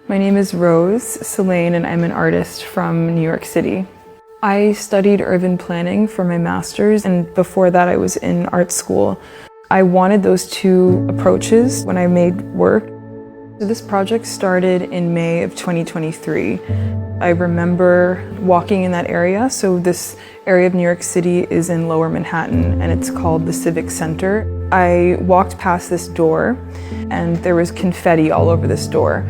My name is Rose Selene and I'm an artist from New York City. I studied urban planning for my master's, and before that I was in art school. I wanted those two approaches when I made work. So this project started in May of 2023. I remember walking in that area. So this area of New York City is in Lower Manhattan and it's called the Civic Center. I walked past this door and there was confetti all over this door.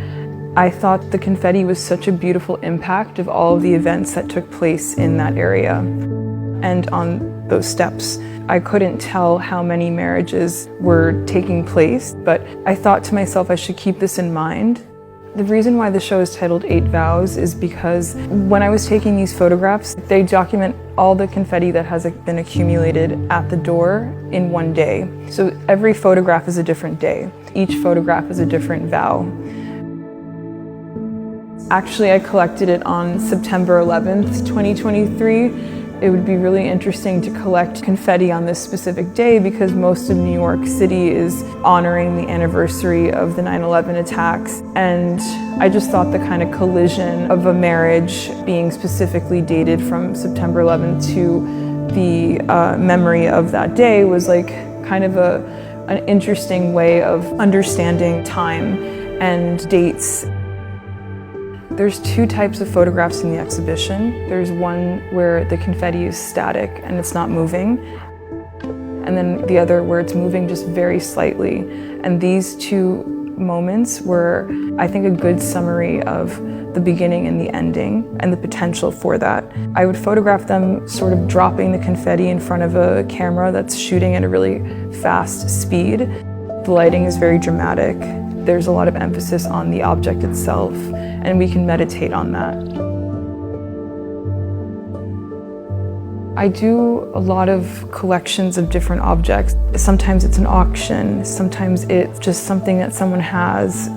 I thought the confetti was such a beautiful impact of all of the events that took place in that area. And on those steps, I couldn't tell how many marriages were taking place, but I thought to myself I should keep this in mind. The reason why the show is titled 8 Vows is because when I was taking these photographs, they document all the confetti that has been accumulated at the door in one day. So every photograph is a different day. Each photograph is a different vow. Actually, I collected it on September 11th, 2023. It would be really interesting to collect confetti on this specific day because most of New York City is honoring the anniversary of the 9/11 attacks. And I just thought the kind of collision of a marriage being specifically dated from September 11th to the memory of that day was like kind of an interesting way of understanding time and dates. There's two types of photographs in the exhibition. There's one where the confetti is static and it's not moving, and then the other where it's moving just very slightly. And these two moments were, I think, a good summary of the beginning and the ending and the potential for that. I would photograph them sort of dropping the confetti in front of a camera that's shooting at a really fast speed. The lighting is very dramatic. There's a lot of emphasis on the object itself, and we can meditate on that. I do a lot of collections of different objects. Sometimes it's an auction, sometimes it's just something that someone has.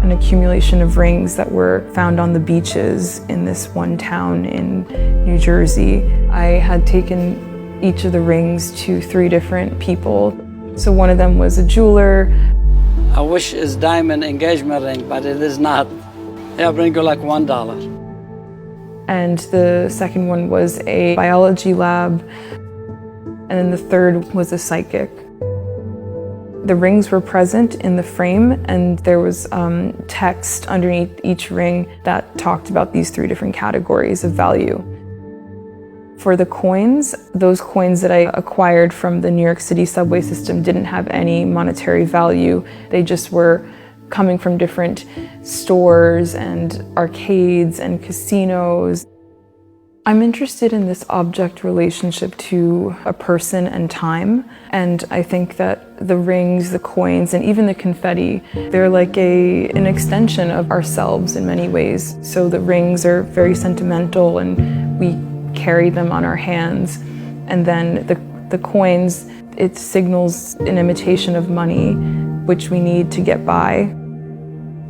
An accumulation of rings that were found on the beaches in this one town in New Jersey. I had taken each of the rings to 3 different people. So one of them was a jeweler. I wish it's diamond engagement ring, but it is not. They'll bring you like $1. And the second one was a biology lab. And then the third was a psychic. The rings were present in the frame, and there was text underneath each ring that talked about these 3 different categories of value. For the coins, those coins that I acquired from the New York City subway system didn't have any monetary value. They just were coming from different stores and arcades and casinos. I'm interested in this object relationship to a person and time, and I think that the rings, the coins, and even the confetti, they're like an extension of ourselves in many ways. So the rings are very sentimental and we carry them on our hands, and then the coins, it signals an imitation of money which we need to get by.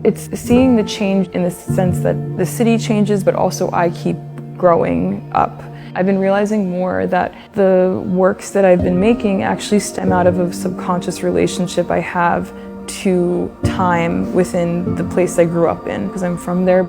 It's seeing the change in the sense that the city changes, but also I keep growing up. I've been realizing more that the works that I've been making actually stem out of a subconscious relationship I have to time within the place I grew up in, because I'm from there.